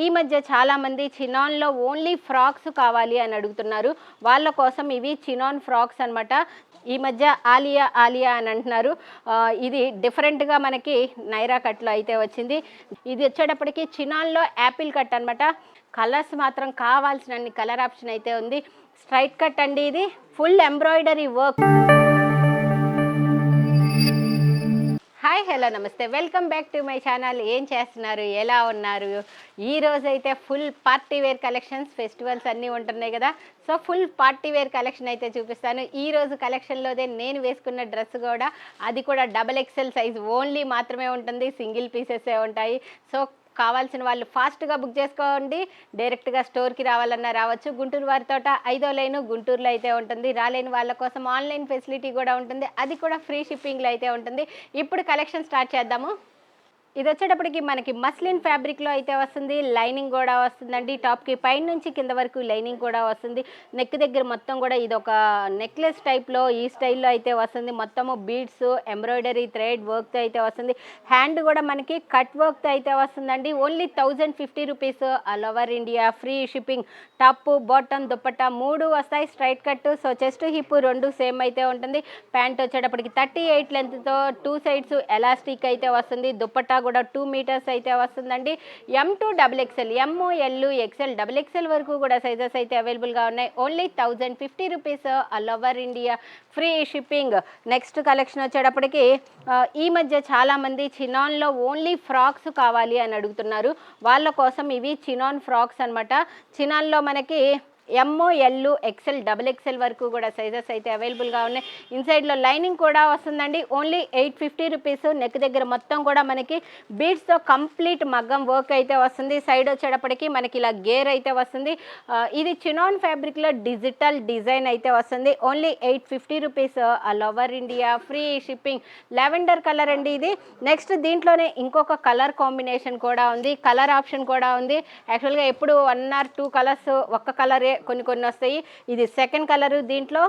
ఈ మధ్య చాలామంది చినాన్లో ఓన్లీ ఫ్రాక్స్ కావాలి అని అడుగుతున్నారు. వాళ్ళ కోసం ఇవి చినాన్ ఫ్రాక్స్ అనమాట. ఈ మధ్య ఆలియా ఆలియా అని అంటున్నారు. ఇది డిఫరెంట్గా మనకి నైరా కట్లో అయితే వచ్చింది. ఇది వచ్చేటప్పటికి చినాన్లో యాపిల్ కట్ అనమాట. కలర్స్ మాత్రం కావాల్సినన్ని కలర్ ఆప్షన్ అయితే ఉంది. స్ట్రైట్ కట్ అండి, ఇది full embroidery work. Hi, hello, నమస్తే, welcome back to my channel. ఏం చేస్తున్నారు, ఎలా ఉన్నారు? ఈ రోజైతే full party wear collections, festivals అన్నీ ఉంటున్నాయి కదా. So full party wear collection అయితే చూపిస్తాను. ఈ రోజు కలెక్షన్లోదే నేను వేసుకున్న డ్రెస్ కూడా, అది కూడా XXL సైజ్ ఓన్లీ మాత్రమే ఉంటుంది, సింగిల్ పీసెసే ఉంటాయి. సో కావాల్సిన వాళ్ళు ఫాస్ట్గా బుక్ చేసుకోండి. డైరెక్ట్గా స్టోర్కి రావాలన్నా రావచ్చు. గుంటూరు వారితోట 5వ లైను గుంటూరులో అయితే ఉంటుంది. రాలేని వాళ్ళ కోసం ఆన్లైన్ ఫెసిలిటీ కూడా ఉంటుంది, అది కూడా ఫ్రీ షిప్పింగ్లో అయితే ఉంటుంది. ఇప్పుడు కలెక్షన్ స్టార్ట్ చేద్దాము. ఇది వచ్చేటప్పటికి మనకి మస్లిన్ ఫ్యాబ్రిక్లో అయితే వస్తుంది. లైనింగ్ కూడా వస్తుందండి. టాప్కి పైన నుంచి కింద వరకు లైనింగ్ కూడా వస్తుంది. నెక్ దగ్గర మొత్తం కూడా ఇది ఒక నెక్లెస్ టైప్లో ఈ స్టైల్లో అయితే వస్తుంది. మొత్తము బీడ్స్, ఎంబ్రాయిడరీ, థ్రెడ్ వర్క్తో అయితే వస్తుంది. హ్యాండ్ కూడా మనకి కట్ వర్క్తో అయితే వస్తుందండి. Only 1050 rupees, all over India, free shipping. Top, bottom, dupatta 3 వస్తాయి. Straight cut. So chest, hip 2 same అయితే ఉంటుంది. ప్యాంట్ వచ్చేటప్పటికి 38 లెంత్తో 2 సైడ్స్ ఎలాస్టిక్ అయితే వస్తుంది. దుప్పట్టా కూడా 2 మీటర్స్ అయితే వస్తుందండి. M to XXL, M, L, XL, XXL వరకు కూడా సైజెస్ అయితే అవైలబుల్గా ఉన్నాయి. Only 1050 rupees, all over India, free shipping. Next collection వచ్చేటప్పటికి ఈ మధ్య చాలామంది చినాన్లో ఓన్లీ ఫ్రాక్స్ కావాలి అని అడుగుతున్నారు. వాళ్ళ కోసం ఇవి చినాన్ ఫ్రాక్స్ అనమాట. చినాన్లో మనకి M, L, XL, XXL వరకు కూడా సైజెస్ అయితే అవైలబుల్గా ఉన్నాయి. ఇన్సైడ్లో లైనింగ్ కూడా వస్తుందండి. Only 850 rupees. నెక్ దగ్గర మొత్తం కూడా మనకి బీడ్స్తో కంప్లీట్ మగ్గం వర్క్ అయితే వస్తుంది. సైడ్ వచ్చేటప్పటికి మనకి ఇలా గేర్ అయితే వస్తుంది. ఇది చినాన్ ఫ్యాబ్రిక్లో డిజిటల్ డిజైన్ అయితే వస్తుంది. Only 850 rupees, all over India, free shipping. Lavender colour అండి ఇది. నెక్స్ట్ దీంట్లోనే ఇంకొక కలర్ కాంబినేషన్ కూడా ఉంది, కలర్ ఆప్షన్ కూడా ఉంది. యాక్చువల్గా ఎప్పుడు 1 or 2 కలర్స్, ఒక్క కలరే కొన్ని వస్తాయి. ఇది సెకండ్ కలర్. దీంట్లో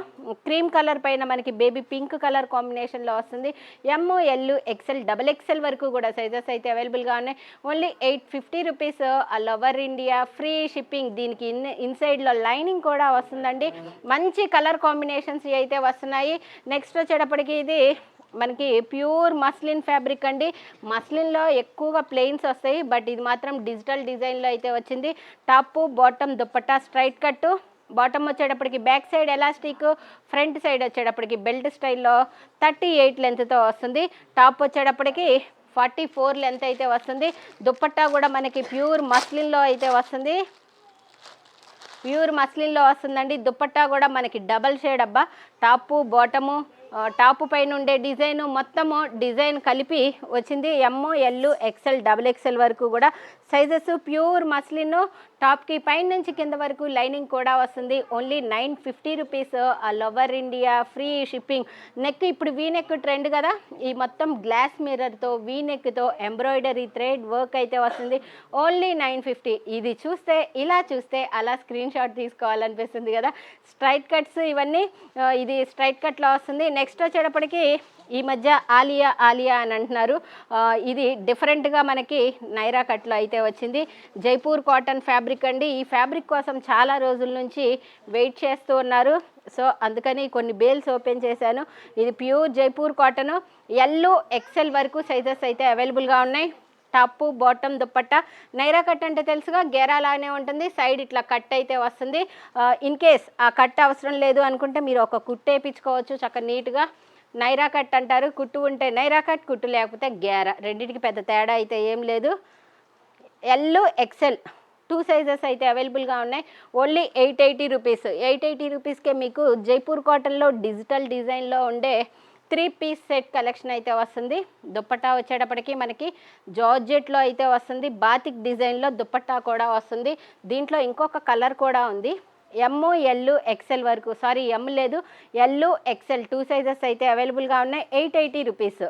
క్రీమ్ కలర్ పైన మనకి బేబీ పింక్ కలర్ కాంబినేషన్లో వస్తుంది. M, L, XL, XXL వరకు కూడా సైజెస్ అయితే అవైలబుల్గా ఉన్నాయి. Only 850 rupees, all over India, free shipping. దీనికి ఇన్సైడ్లో లైనింగ్ కూడా వస్తుందండి. మంచి కలర్ కాంబినేషన్స్ అయితే వస్తున్నాయి. నెక్స్ట్ వచ్చేటప్పటికి ఇది మనకి ప్యూర్ మస్లిన్ ఫ్యాబ్రిక్ అండి. మస్లిన్లో ఎక్కువగా ప్లెయిన్స్ వస్తాయి, బట్ ఇది మాత్రం డిజిటల్ డిజైన్లో అయితే వచ్చింది. Top, bottom, dupatta straight cut. Bottom వచ్చేటప్పటికి back side elastic, front side వచ్చేటప్పటికి బెల్ట్ స్టైల్లో 38 లెంత్తో వస్తుంది. టాప్ వచ్చేటప్పటికి 44 లెంత్ అయితే వస్తుంది. దుప్పట్టా కూడా మనకి ప్యూర్ మస్లిన్లో అయితే వస్తుంది. ప్యూర్ మస్లిన్లో వస్తుందండి. దుప్పట్టా కూడా మనకి డబల్ షేడ్ అబ్బా. టాపు, బాటము, టాపు పైన ఉండే డిజైన్ మొత్తము డిజైన్ కలిపి వచ్చింది. M, L, XL, XXL వరకు కూడా సైజెస్. Pure muslin. టాప్కి పైన నుంచి కింద వరకు లైనింగ్ కూడా వస్తుంది. Only 950 rupees, all over India, free shipping. Neck ఇప్పుడు వీ నెక్ ట్రెండ్ కదా. ఈ మొత్తం గ్లాస్ మిర్రర్తో, వీ నెక్తో ఎంబ్రాయిడరీ, థ్రెడ్ వర్క్ అయితే వస్తుంది. ఓన్లీ 950. ఇది చూస్తే, ఇలా చూస్తే అలా స్క్రీన్ షాట్ తీసుకోవాలనిపిస్తుంది కదా. స్ట్రైట్ కట్స్ ఇవన్నీ. ఇది స్ట్రైట్ కట్లో వస్తుంది. నెక్స్ట్ వచ్చేటప్పటికి ఈ మధ్య ఆలియా ఆలియా అని అంటున్నారు. ఇది డిఫరెంట్గా మనకి నైరా కట్లో అయితే వచ్చింది. జైపూర్ కాటన్ ఫ్యాబ్రిక్ అండి. ఈ ఫ్యాబ్రిక్ కోసం చాలా రోజుల నుంచి వెయిట్ చేస్తూ ఉన్నారు. సో అందుకని కొన్ని బేల్స్ ఓపెన్ చేశాను. ఇది pure Jaipur cotton. L, XL వరకు సైజెస్ అయితే అవైలబుల్గా ఉన్నాయి. Top, bottom, dupatta. Naira cut అంటే తెలుసుగా, గేరాలానే ఉంటుంది. సైడ్ ఇట్లా కట్ అయితే వస్తుంది. ఇన్ కేస్ ఆ కట్ అవసరం లేదు అనుకుంటే మీరు ఒక కుట్టు వేయించుకోవచ్చు చక్కగా నీట్గా. నైరా కట్ అంటారు. కుట్టు ఉంటే నైరా కట్, కుట్టు లేకపోతే గేరా. రెండింటికి పెద్ద తేడా అయితే ఏం లేదు. L, XL 2 సైజెస్ అయితే అవైలబుల్గా ఉన్నాయి. Only 880 rupees. 880 రూపీస్కే మీకు జైపూర్ కాటన్లో డిజిటల్ డిజైన్లో ఉండే 3 పీస్ సెట్ కలెక్షన్ అయితే వస్తుంది. దుప్పట్టా వచ్చేటప్పటికి మనకి జార్జెట్లో అయితే వస్తుంది. బాతిక్ డిజైన్లో దుప్పట్టా కూడా వస్తుంది. దీంట్లో ఇంకొక కలర్ కూడా ఉంది. M, L, XL వరకు, సారీ M లేదు, L, XL 2 సైజెస్ అయితే అవైలబుల్గా ఉన్నాయి. 880 rupees.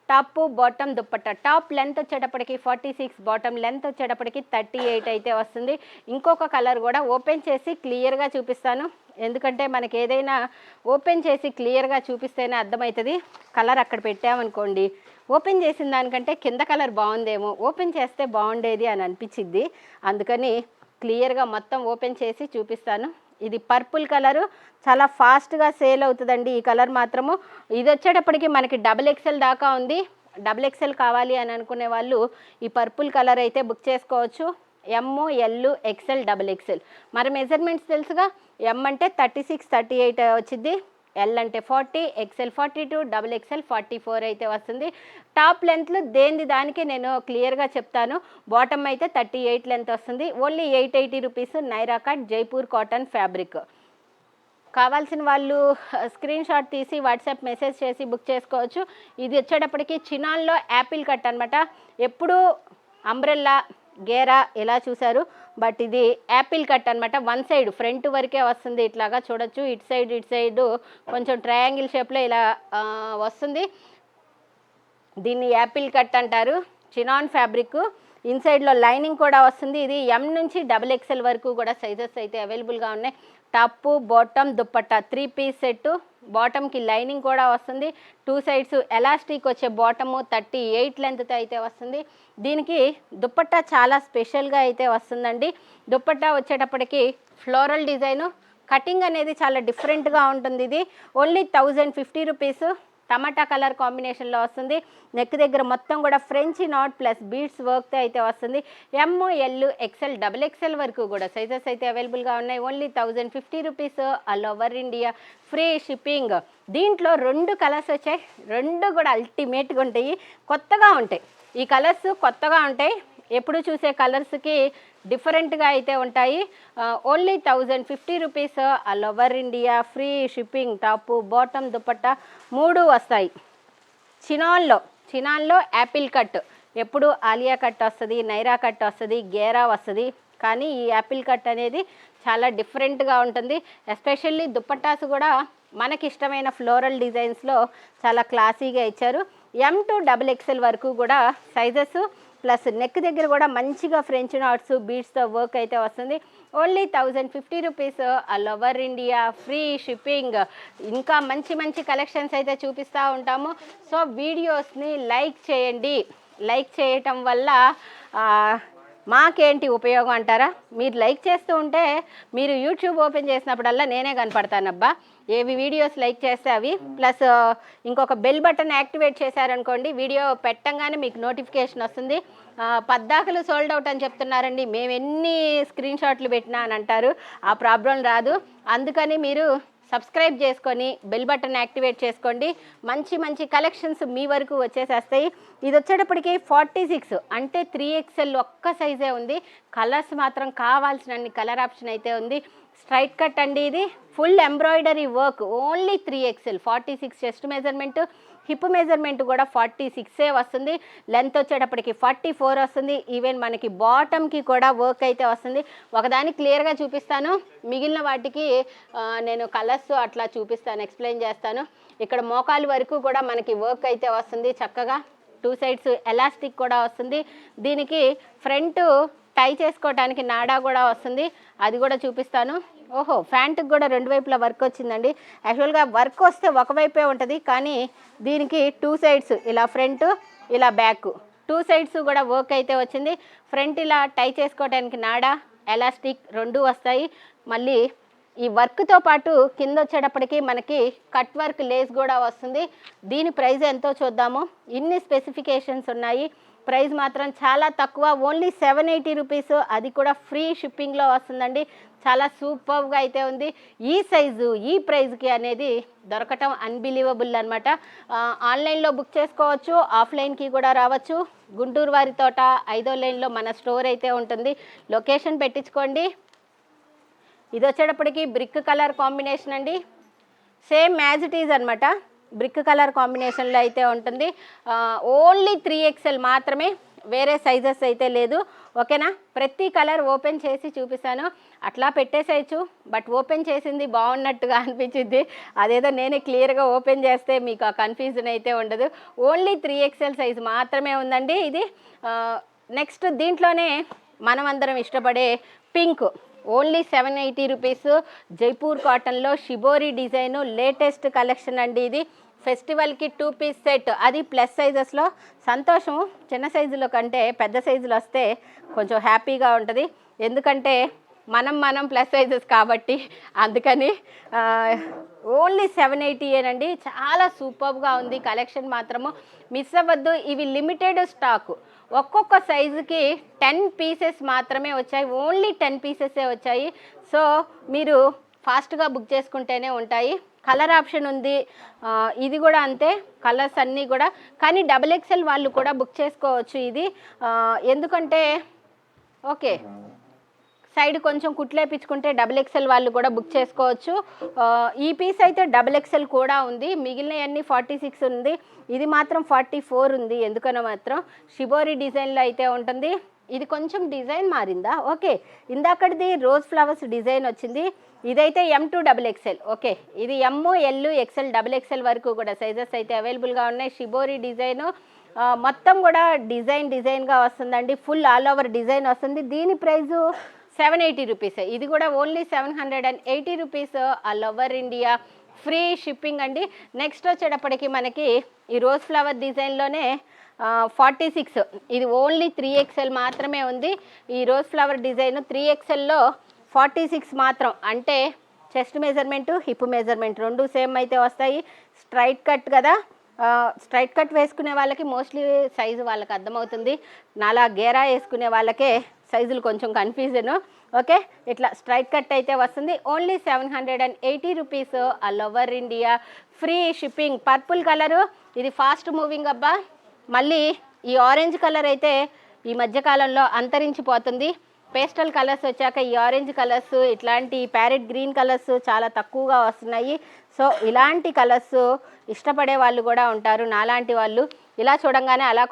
Top, bottom, dupatta. Top length వచ్చేటప్పటికి 46, బాటమ్ లెంత్ వచ్చేటప్పటికి 38 అయితే వస్తుంది. ఇంకొక కలర్ కూడా ఓపెన్ చేసి క్లియర్గా చూపిస్తాను, ఎందుకంటే మనకి ఏదైనా ఓపెన్ చేసి క్లియర్గా చూపిస్తేనే అర్థమవుతుంది. కలర్ అక్కడ పెట్టామనుకోండి ఓపెన్ చేసిన దానికంటే కింద కలర్ బాగుందేమో, ఓపెన్ చేస్తే బాగుండేది అని అనిపించింది. అందుకని క్లియర్గా మొత్తం ఓపెన్ చేసి చూపిస్తాను. ఇది పర్పుల్ కలరు, చాలా ఫాస్ట్గా సేల్ అవుతుందండి ఈ కలర్ మాత్రము. ఇది వచ్చేటప్పటికి మనకి XXL దాకా ఉంది. XXL కావాలి అని అనుకునే వాళ్ళు ఈ పర్పుల్ కలర్ అయితే బుక్ చేసుకోవచ్చు. M, L, XL, XXL. మరి మెజర్మెంట్స్ తెలుసుగా, M అంటే 36, 38 వచ్చింది, L అంటే 40, XL 42, XXL 44 అయితే వస్తుంది. టాప్ లెంత్లు దేనిది దానికి నేను క్లియర్గా చెప్తాను. బాటమ్ అయితే 38 లెంత్ వస్తుంది. Only 880 rupees, Naira cut Jaipur cotton fabric. కావాల్సిన వాళ్ళు స్క్రీన్ షాట్ తీసి వాట్సాప్ మెసేజ్ చేసి బుక్ చేసుకోవచ్చు. ఇది వచ్చేటప్పటికి చినాన్లో యాపిల్ కట్ అనమాట. ఎప్పుడు అంబ్రెల్లా గేరా ఎలా చూసారు, బట్ ఇది యాపిల్ కట్ అనమాట. వన్ సైడ్ ఫ్రంట్ వరకే వస్తుంది, ఇట్లాగా చూడొచ్చు. ఇటు సైడ్ కొంచెం ట్రయాంగిల్ షేప్లో ఇలా వస్తుంది. దీన్ని యాపిల్ కట్ అంటారు. చినాన్ ఫ్యాబ్రిక్, ఇన్సైడ్లో లైనింగ్ కూడా వస్తుంది. ఇది M నుంచి XXL వరకు కూడా సైజెస్ అయితే అవైలబుల్గా ఉన్నాయి. Top, bottom, dupatta 3 piece set. బాటమ్కి లైనింగ్ కూడా వస్తుంది. 2 సైడ్స్ ఎలాస్టిక్ వచ్చే బాటము 38 లెంత్తో అయితే వస్తుంది. దీనికి దుప్పట్టా చాలా స్పెషల్గా అయితే వస్తుందండి. దుప్పట్టా వచ్చేటప్పటికి ఫ్లోరల్ డిజైను, కటింగ్ అనేది చాలా డిఫరెంట్గా ఉంటుంది. ఇది ఓన్లీ 1050 రూపీస్. టమాటా కలర్ కాంబినేషన్లో వస్తుంది. నెక్ దగ్గర మొత్తం కూడా ఫ్రెంచ్ నాట్ ప్లస్ బీడ్స్ వర్క్తో అయితే వస్తుంది. M, L, XL, XXL వరకు కూడా సైజెస్ అయితే అవైలబుల్గా ఉన్నాయి. Only 1050 rupees, all over India free shipping. దీంట్లో 2 కలర్స్ వచ్చాయి. 2 కూడా అల్టిమేట్గా ఉంటాయి, కొత్తగా ఉంటాయి. ఈ కలర్స్ కొత్తగా ఉంటాయి, ఎప్పుడు చూసే కలర్స్కి డిఫరెంట్గా అయితే ఉంటాయి. Only 1050 rupees, all over India free shipping. Top, bottom, dupatta 3 వస్తాయి. చినాన్లో యాపిల్ కట్, ఎప్పుడు ఆలియా కట్ వస్తుంది, నైరా కట్ వస్తుంది, గేరా వస్తుంది. కానీ ఈ యాపిల్ కట్ అనేది చాలా డిఫరెంట్గా ఉంటుంది. ఎస్పెషల్లీ దుపట్టాస్ కూడా మనకి ఇష్టమైన ఫ్లోరల్ డిజైన్స్లో చాలా క్లాసీగా ఇచ్చారు. M to XXL వరకు కూడా సైజెస్, ప్లస్ నెక్ దగ్గర కూడా మంచిగా ఫ్రెంచ్ నాట్స్ బీడ్స్తో వర్క్ అయితే వస్తుంది. Only 1050 rupees, all over India free shipping. ఇంకా మంచి కలెక్షన్స్ అయితే చూపిస్తూ ఉంటాము. సో వీడియోస్ని లైక్ చేయండి. లైక్ చేయటం వల్ల మాకేంటి ఉపయోగం అంటారా? మీరు లైక్ చేస్తూ ఉంటే మీరు యూట్యూబ్ ఓపెన్ చేసినప్పుడల్లా నేనే కనపడతానబ్బా. ఏవి వీడియోస్ లైక్ చేస్తే అవి, ప్లస్ ఇంకొక బెల్ బటన్ యాక్టివేట్ చేశారనుకోండి, వీడియో పెట్టంగానే మీకు నోటిఫికేషన్ వస్తుంది. పద్దాకలు సోల్డ్ అవుట్ అని చెప్తున్నారండి, మేము ఎన్ని స్క్రీన్ షాట్లు పెట్టినా అని అంటారు. ఆ ప్రాబ్లం రాదు. అందుకని మీరు సబ్స్క్రైబ్ చేసుకొని బెల్ బటన్ యాక్టివేట్ చేసుకోండి. మంచి కలెక్షన్స్ మీ వరకు వచ్చేసేస్తాయి. ఇది వచ్చేటప్పటికి 46 అంటే 3XL ఒక్క సైజే ఉంది. కలర్స్ మాత్రం కావాల్సినన్ని కలర్ ఆప్షన్ అయితే ఉంది. స్ట్రైట్ కట్ అండి, ఇది full embroidery work. Only 3XL, 46 chest measurement, hip measurement కూడా 46 వస్తుంది. లెంత్ వచ్చేటప్పటికి 44 వస్తుంది. ఈవెన్ మనకి బాటమ్కి కూడా వర్క్ అయితే వస్తుంది. ఒకదాన్ని క్లియర్గా చూపిస్తాను, మిగిలిన వాటికి నేను కలర్స్ అట్లా చూపిస్తాను, ఎక్స్ప్లెయిన్ చేస్తాను. ఇక్కడ మోకాలు వరకు కూడా మనకి వర్క్ అయితే వస్తుంది చక్కగా. 2 సైడ్స్ ఎలాస్టిక్ కూడా వస్తుంది. దీనికి ఫ్రంట్ టై చేసుకోవడానికి నాడా కూడా వస్తుంది, అది కూడా చూపిస్తాను. ఓహో, ప్యాంటుకి కూడా 2 వైపులా వర్క్ వచ్చిందండి. యాక్చువల్గా వర్క్ వస్తే ఒకవైపే ఉంటుంది, కానీ దీనికి 2 సైడ్స్ ఇలా ఫ్రంట్, ఇలా బ్యాక్ 2 సైడ్స్ కూడా వర్క్ అయితే వచ్చింది. ఫ్రంట్ ఇలా టై చేసుకోవడానికి నాడా, ఎలాస్టిక్ 2 వస్తాయి. మళ్ళీ ఈ వర్క్తో పాటు కింద వచ్చేటప్పటికి మనకి కట్ వర్క్ లేస్ కూడా వస్తుంది. దీని ప్రైస్ ఎంతో చూద్దాము. ఇన్ని స్పెసిఫికేషన్స్ ఉన్నాయి, ప్రైస్ మాత్రం చాలా తక్కువ. ఓన్లీ 780 రూపీస్, అది కూడా ఫ్రీ షిప్పింగ్లో వస్తుందండి. చాలా సూపర్గా అయితే ఉంది. ఈ సైజు ఈ ప్రైస్కి అనేది దొరకటం అన్బిలీవబుల్ అనమాట. ఆన్లైన్లో బుక్ చేసుకోవచ్చు, ఆఫ్లైన్కి కూడా రావచ్చు. గుంటూరు వారి తోట 5వ లైన్లో మన స్టోర్ అయితే ఉంటుంది. లొకేషన్ పెట్టించుకోండి. ఇది వచ్చేటప్పటికి బ్రిక్ కలర్ కాంబినేషన్ అండి, సేమ్ యాజ్ ఇట్ ఈజ్ అనమాట. బ్రిక్ కలర్ కాంబినేషన్లో అయితే ఉంటుంది. ఓన్లీ 3XL మాత్రమే, వేరే సైజెస్ అయితే లేదు. ఓకేనా? ప్రతి కలర్ ఓపెన్ చేసి చూపిస్తాను. అట్లా పెట్టేసేయచ్చు, బట్ ఓపెన్ చేసింది బాగున్నట్టుగా అనిపించింది. అదేదో నేనే క్లియర్గా ఓపెన్ చేస్తే మీకు ఆ కన్ఫ్యూజన్ అయితే ఉండదు. ఓన్లీ 3XL సైజు మాత్రమే ఉందండి ఇది. నెక్స్ట్ దీంట్లోనే మనం అందరం ఇష్టపడే పింక్, ఓన్లీ 780 రూపీస్. జైపూర్ కాటన్లో షిబోరి డిజైను లేటెస్ట్ కలెక్షన్ అండి. ఇది ఫెస్టివల్కి 2 పీస్ సెట్, అది ప్లస్ సైజెస్లో. సంతోషం, చిన్న సైజులో కంటే పెద్ద సైజులో వస్తే కొంచెం హ్యాపీగా ఉంటుంది. ఎందుకంటే మనం ప్లస్ సైజెస్ కాబట్టి అందుకని ఓన్లీ 780 ఏనండి. చాలా సూపర్గా ఉంది కలెక్షన్, మాత్రము మిస్ అవ్వద్దు. ఇవి లిమిటెడ్ స్టాకు, ఒక్కొక్క సైజుకి 10 పీసెస్ మాత్రమే వచ్చాయి, ఓన్లీ 10 పీసెసే వచ్చాయి. సో మీరు ఫాస్ట్గా బుక్ చేసుకుంటేనే ఉంటాయి. కలర్ ఆప్షన్ ఉంది, ఇది కూడా అంతే, కలర్స్ అన్నీ కూడా. కానీ XXL వాళ్ళు కూడా బుక్ చేసుకోవచ్చు ఇది, ఎందుకంటే ఓకే సైడ్ కొంచెం కుట్లేపించుకుంటే XXL వాళ్ళు కూడా బుక్ చేసుకోవచ్చు. ఈ పీస్ అయితే XXL కూడా ఉంది, మిగిలినవన్నీ 46 ఉంది, ఇది మాత్రం 44 ఉంది. ఎందుకనో మాత్రం షిబోరి డిజైన్లో అయితే ఉంటుంది. ఇది కొంచెం డిజైన్ మారిందా? ఓకే, ఇందాకటిది రోజ్ ఫ్లవర్స్ డిజైన్ వచ్చింది, ఇదైతే M2 XXL. ఓకే, ఇది M, L, XL, XXL వరకు కూడా సైజెస్ అయితే అవైలబుల్గా ఉన్నాయి. షిబోరి డిజైను మొత్తం కూడా డిజైన్గా వస్తుందండి, ఫుల్ ఆల్ ఓవర్ డిజైన్ వస్తుంది. దీని ప్రైజు 780 రూపీస్. ఇది కూడా only 780 rupees, all over India, free shipping అండి. నెక్స్ట్ వచ్చేటప్పటికి మనకి ఈ రోజ్ ఫ్లవర్ డిజైన్లోనే 46, ఇది ఓన్లీ 3XL మాత్రమే ఉంది. ఈ రోజ్ ఫ్లవర్ డిజైన్ 3XLలో 46 మాత్రం, అంటే చెస్ట్ మెజర్మెంటు హిప్ మెజర్మెంట్ రెండు సేమ్ అయితే వస్తాయి. స్ట్రైట్ కట్ కదా, స్ట్రైట్ కట్ వేసుకునే వాళ్ళకి మోస్ట్లీ సైజు వాళ్ళకి అర్థమవుతుంది, నాలా గేరా వేసుకునే వాళ్ళకే సైజులు కొంచెం కన్ఫ్యూజను. ఓకే, ఇట్లా స్ట్రైట్ కట్ అయితే వస్తుంది, only 780 rupees, all over India, free shipping. Purple colour ఇది ఫాస్ట్ మూవింగ్ అబ్బా. మళ్ళీ ఈ ఆరెంజ్ కలర్ అయితే ఈ మధ్యకాలంలో అంతరించిపోతుంది. పేస్టల్ కలర్స్ వచ్చాక ఈ ఆరెంజ్ కలర్స్, ఇట్లాంటి ప్యారెట్ గ్రీన్ కలర్స్ చాలా తక్కువగా వస్తున్నాయి. సో ఇలాంటి కలర్స్ ఇష్టపడే వాళ్ళు కూడా ఉంటారు, నాలాంటి వాళ్ళు. ఇలా చూడంగానే అలా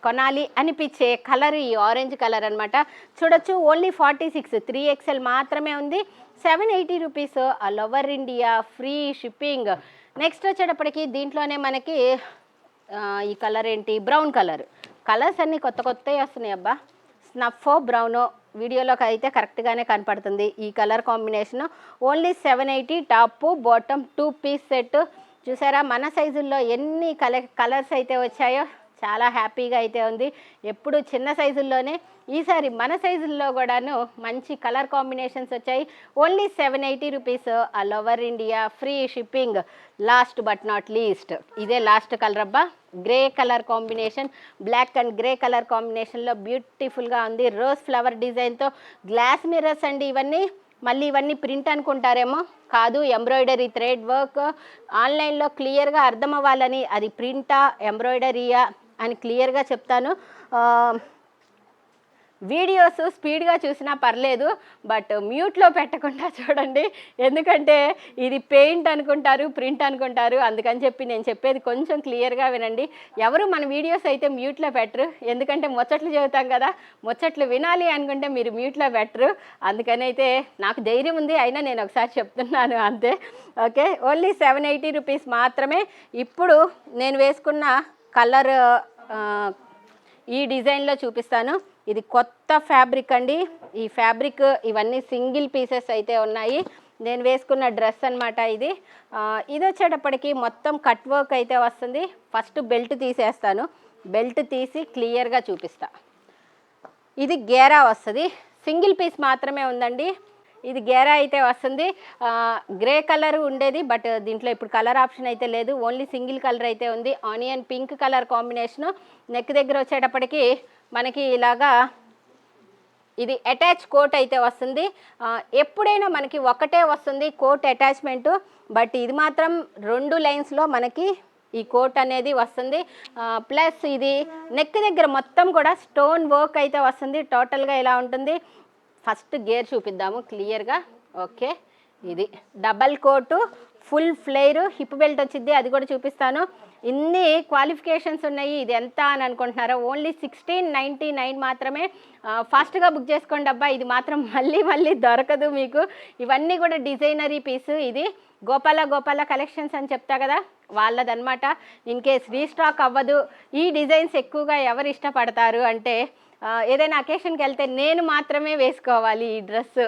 కొనాలి అనిపించే కలర్ ఈ ఆరెంజ్ కలర్ అనమాట. చూడొచ్చు, ఓన్లీ 46, 3XL మాత్రమే ఉంది, 780 rupees, all over India, free shipping. Next వచ్చేటప్పటికి దీంట్లోనే మనకి ఈ కలర్ ఏంటి, బ్రౌన్ కలర్. కలర్స్ అన్నీ కొత్తవి వస్తున్నాయి అబ్బా. స్నఫ్ బ్రౌన్ వీడియోలోకి అయితే కరెక్ట్గానే కనపడుతుంది ఈ colour combination. Only 780, top bottom 2 piece set. చూసారా మన సైజుల్లో ఎన్ని కలర్స్ అయితే వచ్చాయో, చాలా హ్యాపీగా అయితే ఉంది. ఎప్పుడు చిన్న సైజుల్లోనే, ఈసారి మన సైజుల్లో కూడాను మంచి కలర్ కాంబినేషన్స్ వచ్చాయి. Only 780 rupees, all over India, free shipping. Last but not least, ఇదే లాస్ట్ కలర్ అబ్బా, grey colour combination, black and grey colour కాంబినేషన్లో బ్యూటిఫుల్గా ఉంది. రోజ్ ఫ్లవర్ డిజైన్తో గ్లాస్ మిర్రర్స్ అండి ఇవన్నీ. మళ్ళీ ఇవన్నీ ప్రింట్ అనుకుంటారేమో, కాదు, ఎంబ్రాయిడరీ థ్రెడ్ వర్క్. ఆన్లైన్లో క్లియర్గా అర్థం అవ్వాలని అది ప్రింటా ఎంబ్రాయిడరీయా అని క్లియర్గా చెప్తాను. వీడియోస్ స్పీడ్గా చూసినా పర్లేదు, బట్ మ్యూట్లో పెట్టకుండా చూడండి, ఎందుకంటే ఇది పెయింట్ అనుకుంటారు, ప్రింట్ అనుకుంటారు. అందుకని చెప్పి నేను చెప్పేది కొంచెం క్లియర్గా వినండి. ఎవరు మన వీడియోస్ అయితే మ్యూట్లో పెట్టరు, ఎందుకంటే ముచ్చట్లు చెబుతాం కదా, ముచ్చట్లు వినాలి అనుకుంటే మీరు మ్యూట్లో పెట్టరు. అందుకనైతే నాకు ధైర్యం ఉంది, అయినా నేను ఒకసారి చెప్తున్నాను అంతే. ఓకే, ఓన్లీ 780 రూపీస్ మాత్రమే. ఇప్పుడు నేను వేసుకున్న కలర్ ఈ డిజైన్లో చూపిస్తాను. ఇది కొత్త ఫ్యాబ్రిక్ అండి, ఈ ఫ్యాబ్రిక్ ఇవన్నీ సింగిల్ పీసెస్ అయితే ఉన్నాయి. నేను వేసుకున్న డ్రెస్ అనమాట ఇది. ఇది వచ్చేటప్పటికి మొత్తం కట్ వర్క్ అయితే వస్తుంది. ఫస్ట్ బెల్ట్ తీసేస్తాను, బెల్ట్ తీసి క్లియర్గా చూపిస్తా. ఇది గేరా వస్తుంది, సింగిల్ పీస్ మాత్రమే ఉందండి. ఇది గేరా అయితే వస్తుంది, గ్రే కలర్ ఉండేది, బట్ దీంట్లో ఇప్పుడు కలర్ ఆప్షన్ అయితే లేదు, ఓన్లీ సింగిల్ కలర్ అయితే ఉంది. Onion pink colour combination. Neck దగ్గర వచ్చేటప్పటికి మనకి ఇలాగా ఇది అటాచ్ కోట్ అయితే వస్తుంది. ఎప్పుడైనా మనకి ఒకటే వస్తుంది కోట్ అటాచ్మెంటు, బట్ ఇది మాత్రం 2 లైన్స్లో మనకి ఈ కోట్ అనేది వస్తుంది. ప్లస్ ఇది నెక్ దగ్గర మొత్తం కూడా స్టోన్ వర్క్ అయితే వస్తుంది. టోటల్గా ఇలా ఉంటుంది. ఫస్ట్ గేర్ చూపిద్దాము క్లియర్గా. ఓకే, ఇది double coat, full flare, hip belt వచ్చింది, అది కూడా చూపిస్తాను. ఇన్ని క్వాలిఫికేషన్స్ ఉన్నాయి. ఇది ఎంత అని అనుకుంటున్నారో, ఓన్లీ 1699 మాత్రమే. ఫాస్ట్గా బుక్ చేసుకోండి అబ్బా, ఇది మాత్రం మళ్ళీ దొరకదు మీకు. ఇవన్నీ కూడా డిజైనరీ పీసు. ఇది గోపాల కలెక్షన్స్ అని చెప్తా కదా, వాళ్ళదనమాట. ఇన్ కేస్ రీస్టాక్ అవ్వదు, ఈ డిజైన్స్ ఎక్కువగా ఎవరు ఇష్టపడతారు అంటే ఏదైనా అకేషన్కి వెళ్తే నేను మాత్రమే వేసుకోవాలి ఈ డ్రెస్,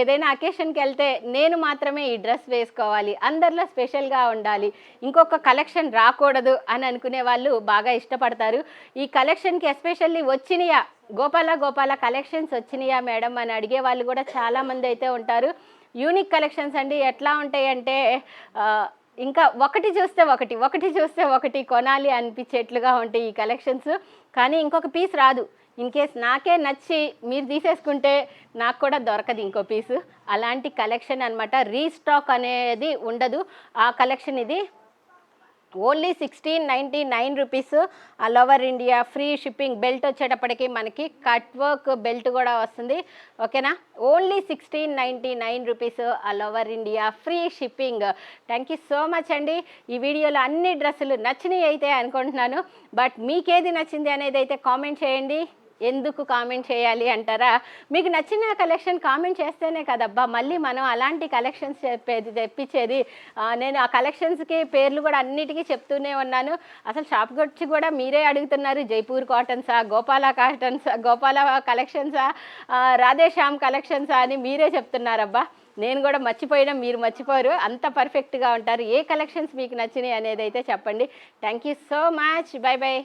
ఏదైనా అకేషన్కి వెళ్తే నేను మాత్రమే ఈ డ్రెస్ వేసుకోవాలి, అందరిలో స్పెషల్గా ఉండాలి, ఇంకొక కలెక్షన్ రాకూడదు అని అనుకునే వాళ్ళు బాగా ఇష్టపడతారు. ఈ కలెక్షన్కి ఎస్పెషల్లీ వచ్చినాయా గోపాల కలెక్షన్స్ వచ్చినాయా మేడం అని అడిగే వాళ్ళు కూడా చాలామంది అయితే ఉంటారు. యూనిక్ కలెక్షన్స్ అండి. ఎట్లా ఉంటాయంటే ఇంకా ఒకటి చూస్తే ఒకటి కొనాలి అనిపించేట్లుగా ఉంటాయి ఈ కలెక్షన్స్. కానీ ఇంకొక పీస్ రాదు. ఇన్ కేస్ నాకే నచ్చి మీరు తీసేసుకుంటే నాకు కూడా దొరకదు ఇంకో పీసు. అలాంటి కలెక్షన్ అనమాట. రీస్టాక్ అనేది ఉండదు ఆ కలెక్షన్. ఇది only 1699 rupees. All over India free shipping. Belt వచ్చేటప్పటికి మనకి కట్ వర్క్ బెల్ట్ కూడా వస్తుంది. ఓకేనా? Only 1699 rupees, all over India free shipping. Thank you so much అండి. ఈ వీడియోలో అన్ని డ్రెస్సులు నచ్చినాయి అయితే అనుకుంటున్నాను. బట్ మీకేది నచ్చింది అనేది అయితే కామెంట్ చేయండి. ఎందుకు కామెంట్ చేయాలి అంటారా? మీకు నచ్చిన కలెక్షన్ కామెంట్ చేస్తేనే కదబ్బా మళ్ళీ మనం అలాంటి కలెక్షన్స్ తెప్పించేది. నేను ఆ కలెక్షన్స్కి పేర్లు కూడా అన్నిటికీ చెప్తూనే ఉన్నాను. అసలు షాప్కి వచ్చి కూడా మీరే అడుగుతున్నారు, జైపూర్ కాటన్సా, గోపాల కలెక్షన్సా, రాధేశ్యామ్ కలెక్షన్సా అని మీరే చెప్తున్నారబ్బా. నేను కూడా మర్చిపోయినా మీరు మర్చిపోరు, అంత పర్ఫెక్ట్గా ఉంటారు. ఏ కలెక్షన్స్ మీకు నచ్చినాయి అనేది అయితే చెప్పండి. Thank you so much. By by.